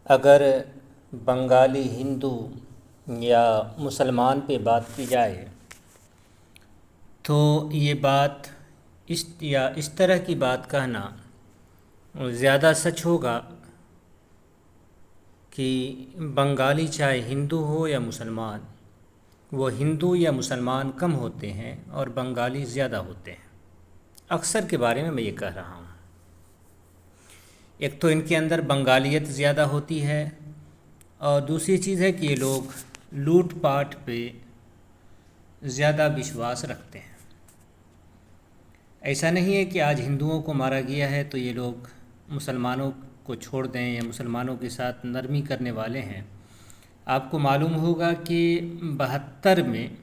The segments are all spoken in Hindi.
अगर बंगाली हिंदू या मुसलमान पे बात की जाए तो ये बात इस तरह की बात कहना ज़्यादा सच होगा कि बंगाली चाहे हिंदू हो या मुसलमान, वो हिंदू या मुसलमान कम होते हैं और बंगाली ज़्यादा होते हैं। अक्सर के बारे में मैं ये कह रहा हूँ। एक तो इनके अंदर बंगालियत ज़्यादा होती है और दूसरी चीज़ है कि ये लोग लूट पाट पे ज़्यादा विश्वास रखते हैं। ऐसा नहीं है कि आज हिंदुओं को मारा गया है तो ये लोग मुसलमानों को छोड़ दें या मुसलमानों के साथ नरमी करने वाले हैं। आपको मालूम होगा कि 72 में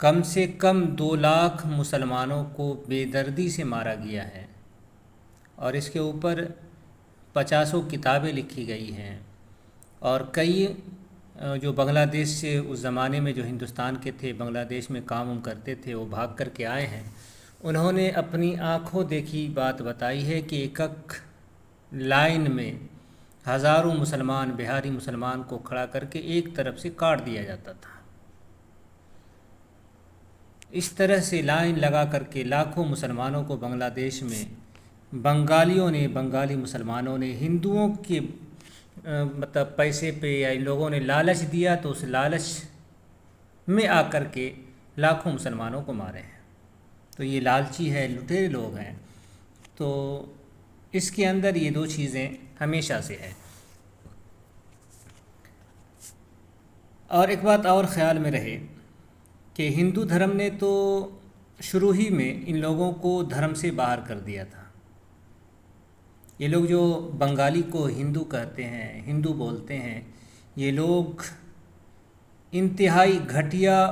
कम से कम 2 लाख मुसलमानों को बेदर्दी से मारा गया है और इसके ऊपर 50 किताबें लिखी गई हैं। और कई जो बांग्लादेश से उस ज़माने में जो हिंदुस्तान के थे, बांग्लादेश में काम करते थे, वो भाग कर के आए हैं। उन्होंने अपनी आँखों देखी बात बताई है कि एक एक लाइन में हज़ारों मुसलमान, बिहारी मुसलमान को खड़ा करके एक तरफ से काट दिया जाता था। इस तरह से लाइन लगा करके लाखों मुसलमानों को बांग्लादेश में बंगाली मुसलमानों ने हिंदुओं के मतलब पैसे पे या इन लोगों ने लालच दिया तो उस लालच में आकर के लाखों मुसलमानों को मारे हैं। तो ये लालची है, लुटेरे लोग हैं। तो इसके अंदर ये 2 चीज़ें हमेशा से है। और एक बात और ख़्याल में रहे कि हिंदू धर्म ने तो शुरू ही में इन लोगों को धर्म से बाहर कर दिया था। ये लोग जो बंगाली को हिंदू कहते हैं, हिंदू बोलते हैं, ये लोग इंतहाई घटिया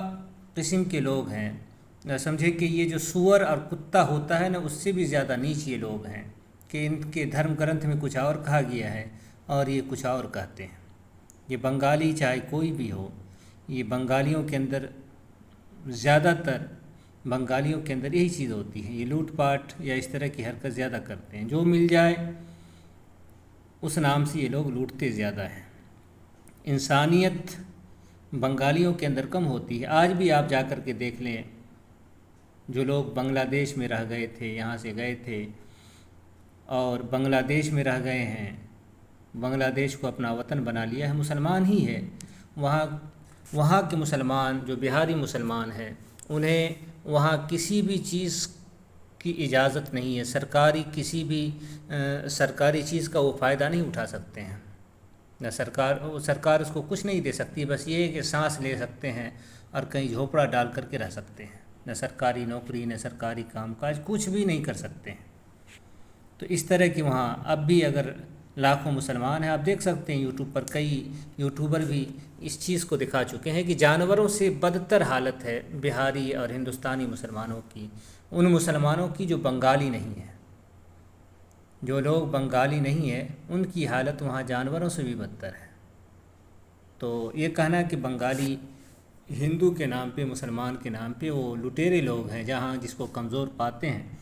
किस्म के लोग हैं। समझे कि ये जो सूअर और कुत्ता होता है ना, उससे भी ज़्यादा नीच ये लोग हैं कि इनके धर्म ग्रंथ में कुछ और कहा गया है और ये कुछ और कहते हैं। ये बंगाली चाहे कोई भी हो, ये बंगालियों के अंदर ज़्यादातर बंगालियों के अंदर यही चीज़ होती है। ये लूटपाट या इस तरह की हरकत ज़्यादा करते हैं। जो मिल जाए उस नाम से ये लोग लूटते ज़्यादा हैं। इंसानियत बंगालियों के अंदर कम होती है। आज भी आप जा कर के देख लें, जो लोग बांग्लादेश में रह गए थे, यहाँ से गए थे और बांग्लादेश में रह गए हैं, बांग्लादेश को अपना वतन बना लिया है, मुसलमान ही है। वहाँ के मुसलमान जो बिहारी मुसलमान हैं, उन्हें वहाँ किसी भी चीज़ की इजाज़त नहीं है। सरकारी चीज़ का वो फ़ायदा नहीं उठा सकते हैं। न सरकार उसको कुछ नहीं दे सकती। बस ये है कि सांस ले सकते हैं और कहीं झोपड़ा डाल करके रह सकते हैं। न सरकारी नौकरी, न सरकारी कामकाज, कुछ भी नहीं कर सकते हैं। तो इस तरह की वहाँ अब भी अगर लाखों मुसलमान हैं, आप देख सकते हैं यूट्यूब पर कई यूट्यूबर भी इस चीज़ को दिखा चुके हैं कि जानवरों से बदतर हालत है बिहारी और हिंदुस्तानी मुसलमानों की, उन मुसलमानों की जो बंगाली नहीं है। जो लोग बंगाली नहीं है उनकी हालत वहाँ जानवरों से भी बदतर है। तो ये कहना कि बंगाली हिंदू के नाम पे, मुसलमान के नाम पे वो लुटेरे लोग हैं, जहाँ जिसको कमज़ोर पाते हैं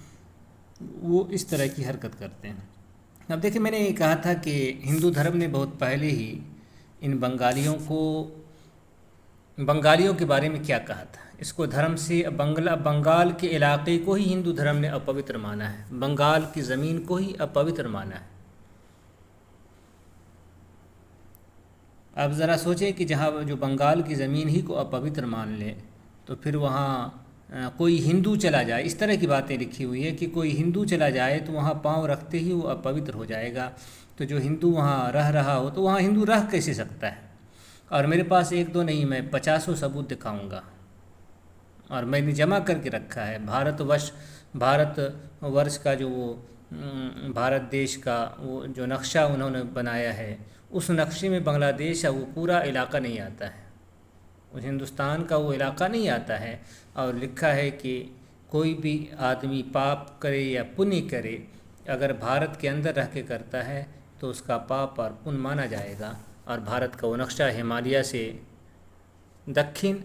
वो इस तरह की हरकत करते हैं। अब देखिए, मैंने ये कहा था कि हिंदू धर्म ने बहुत पहले ही इन बंगालियों के बारे में क्या कहा था। इसको धर्म से बंगाल के इलाके को ही हिंदू धर्म ने अपवित्र माना है, बंगाल की ज़मीन को ही अपवित्र माना है। आप ज़रा सोचें कि जहाँ जो बंगाल की ज़मीन ही को अपवित्र मान ले तो फिर वहाँ कोई हिंदू चला जाए, इस तरह की बातें लिखी हुई है कि कोई हिंदू चला जाए तो वहाँ पाँव रखते ही वो अपवित्र हो जाएगा। तो जो हिंदू वहाँ रह रहा हो तो वहाँ हिंदू रह कैसे सकता है। और मेरे पास 1-2 नहीं, मैं 50 सबूत दिखाऊंगा और मैंने जमा करके रखा है। भारतवर्ष का जो वो भारत देश का वो जो नक्शा उन्होंने बनाया है, उस नक्शे में बांग्लादेश है वो पूरा इलाका नहीं आता है, उस हिंदुस्तान का वो इलाका नहीं आता है। और लिखा है कि कोई भी आदमी पाप करे या पुण्य करे, अगर भारत के अंदर रह के करता है तो उसका पाप और पुण्य माना जाएगा। और भारत का वो नक्शा हिमालय से दक्षिण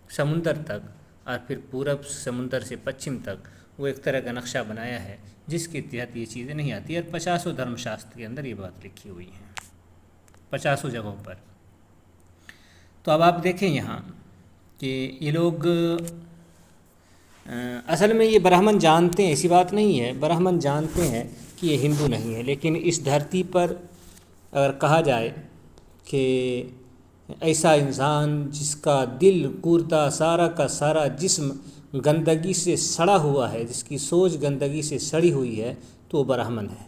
समुंदर तक और फिर पूरब समुंदर से पश्चिम तक वो एक तरह का नक्शा बनाया है जिसके तहत ये चीज़ें नहीं आती। और 50 धर्मशास्त्र के अंदर ये बात लिखी हुई है, 50 जगहों पर। तो अब आप देखें यहाँ कि ये लोग असल में ये ब्राह्मण जानते हैं, ऐसी बात नहीं है, ब्राह्मण जानते हैं कि ये हिंदू नहीं है, लेकिन इस धरती पर अगर कहा जाए कि ऐसा इंसान जिसका दिल कुर्ता सारा का सारा जिस्म गंदगी से सड़ा हुआ है, जिसकी सोच गंदगी से सड़ी हुई है, तो वो ब्राह्मण है।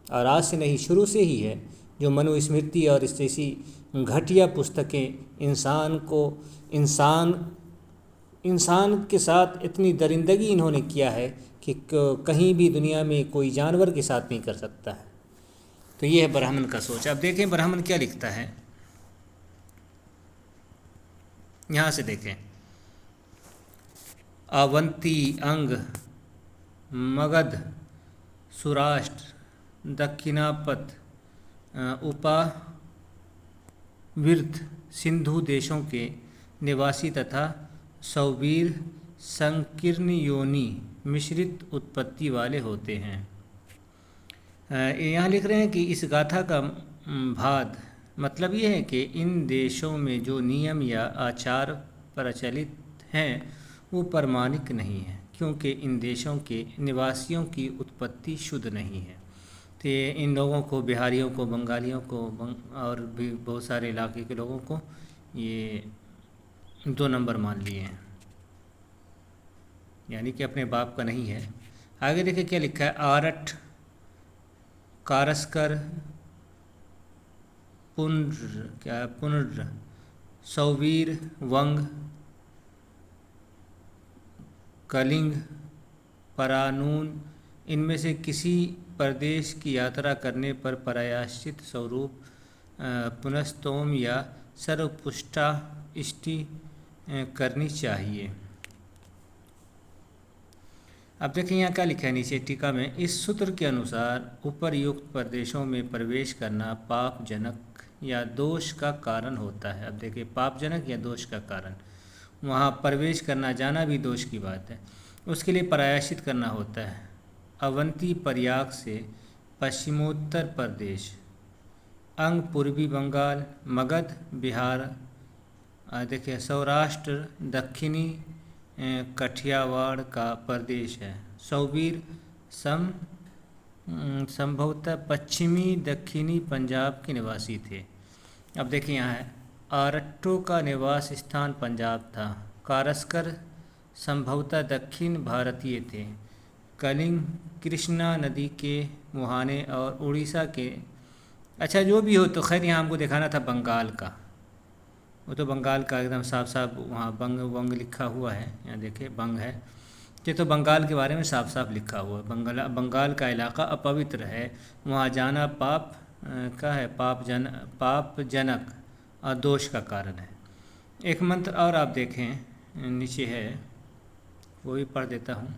और आज से नहीं, शुरू से ही है। जो मनुस्मृति और इस जैसी घटिया पुस्तकें इंसान के साथ इतनी दरिंदगी इन्होंने किया है कि कहीं भी दुनिया में कोई जानवर के साथ नहीं कर सकता है। तो ये है ब्राह्मण का सोच। अब देखें ब्राह्मण क्या लिखता है, यहाँ से देखें। अवंती, अंग, मगध, सुराष्ट्र, दक्षिणापथ, उपाविर्त सिंधु देशों के निवासी तथा सौवीर संकीर्ण योनि मिश्रित उत्पत्ति वाले होते हैं। यहाँ लिख रहे हैं कि इस गाथा का भाद मतलब ये है कि इन देशों में जो नियम या आचार प्रचलित हैं वो प्रमाणिक नहीं है, क्योंकि इन देशों के निवासियों की उत्पत्ति शुद्ध नहीं है। तो इन लोगों को, बिहारियों को, बंगालियों को और भी बहुत सारे इलाके के लोगों को ये 2 नंबर मान लिए हैं, यानी कि अपने बाप का नहीं है। आगे देखिए क्या लिखा है। आरठ, कारस्कर, पुनर्र, सौवीर, वंग, कलिंग, परानून, इनमें से किसी प्रदेश की यात्रा करने पर प्रायश्चित स्वरूप पुनस्तोम या सर्वपुष्टाष्टि करनी चाहिए। अब देखिए यहाँ क्या लिखा है नीचे टीका में। इस सूत्र के अनुसार उपर्युक्त प्रदेशों में प्रवेश करना पापजनक या दोष का कारण होता है। अब देखिए, पापजनक या दोष का कारण, वहाँ प्रवेश करना, जाना भी दोष की बात है। उसके लिए प्रायश्चित करना होता है। अवंती प्रयाग से पश्चिमोत्तर प्रदेश, अंग पूर्वी बंगाल, मगध बिहार, देखिए सौराष्ट्र दक्षिणी कठियावाड़ का प्रदेश है। सौवीर संभवतः पश्चिमी दक्षिणी पंजाब के निवासी थे। अब देखिए यहाँ है, आरट्टो का निवास स्थान पंजाब था। कारस्कर संभवतः दक्षिण भारतीय थे। कलिंग कृष्णा नदी के मुहाने और उड़ीसा के, अच्छा जो भी हो, तो खैर यहाँ हमको दिखाना था बंगाल का। वो तो बंगाल का एकदम साफ साफ वहाँ बंग लिखा हुआ है। यहाँ देखिए बंग है, ये तो बंगाल के बारे में साफ साफ लिखा हुआ है। बंगाल का इलाका अपवित्र है, वहाँ जाना पाप का है, पापजनक और दोष का कारण है। एक मंत्र और आप देखें नीचे है, वो भी पढ़ देता हूँ।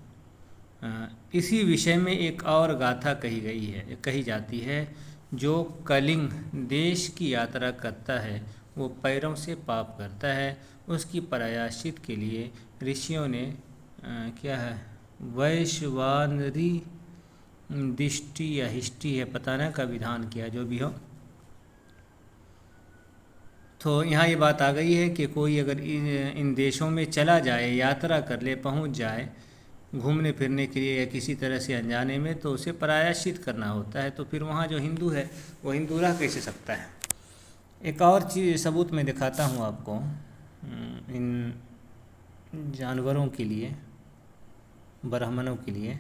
इसी विषय में एक और गाथा कही जाती है। जो कलिंग देश की यात्रा करता है वो पैरों से पाप करता है। उसकी प्रायश्चित के लिए ऋषियों ने क्या है, वैश्वानरी दृष्टि या हिष्टि है, पताना का विधान किया, जो भी हो। तो यहाँ ये बात आ गई है कि कोई अगर इन देशों में चला जाए, यात्रा कर ले, पहुँच जाए घूमने फिरने के लिए या किसी तरह से अनजाने में, तो उसे प्रायश्चित करना होता है। तो फिर वहाँ जो हिंदू है वो हिंदू रह कैसे सकता है। एक और चीज़ सबूत मैं दिखाता हूँ आपको इन जानवरों के लिए, ब्राह्मणों के लिए।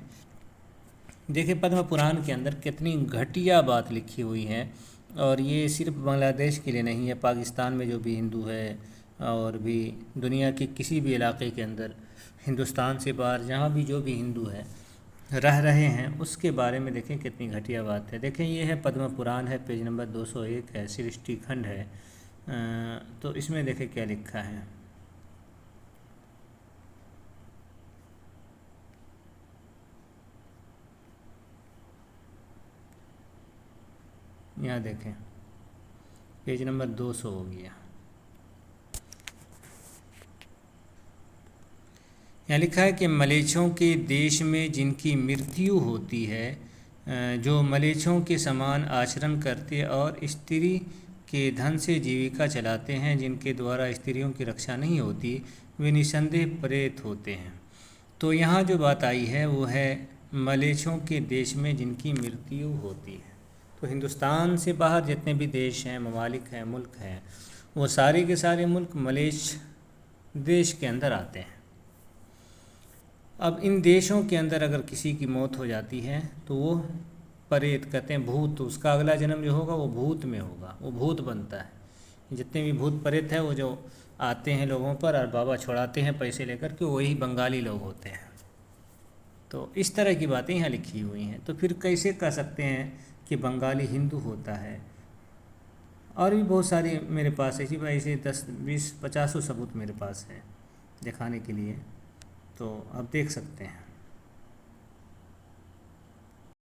देखिए पद्म पुराण के अंदर कितनी घटिया बात लिखी हुई है। और ये सिर्फ बांग्लादेश के लिए नहीं है, पाकिस्तान में जो भी हिंदू है और भी दुनिया के किसी भी इलाके के अंदर, हिंदुस्तान से बाहर जहाँ भी जो भी हिंदू है रह रहे हैं, उसके बारे में देखें कितनी घटिया बात है। देखें ये है पद्म पुराण है, पेज नंबर 201 है, सृष्टि खंड है। तो इसमें देखें क्या लिखा है। यहाँ देखें पेज नंबर 200 हो गया। यहाँ लिखा है कि मलेच्छों के देश में जिनकी मृत्यु होती है, जो मलेच्छों के समान आचरण करते और स्त्री के धन से जीविका चलाते हैं, जिनके द्वारा स्त्रियों की रक्षा नहीं होती, वे निसंदेह प्रेत होते हैं। तो यहाँ जो बात आई है वो है मलेच्छों के देश में जिनकी मृत्यु होती है। तो हिंदुस्तान से बाहर जितने भी देश हैं, ममालिक हैं, मुल्क हैं, वो सारे के सारे मुल्क मलेच्छ देश के अंदर आते हैं। अब इन देशों के अंदर अगर किसी की मौत हो जाती है तो वो प्रेत कहते हैं, भूत, उसका अगला जन्म जो होगा वो भूत में होगा, वो भूत बनता है। जितने भी भूत प्रेत हैं वो जो आते हैं लोगों पर और बाबा छुड़ाते हैं पैसे लेकर के, वही बंगाली लोग होते हैं। तो इस तरह की बातें यहाँ लिखी हुई हैं। तो फिर कैसे कह सकते हैं कि बंगाली हिंदू होता है? और भी बहुत सारी मेरे पास ऐसे 10, 20, 50 सबूत मेरे पास है दिखाने के लिए, तो आप देख सकते हैं।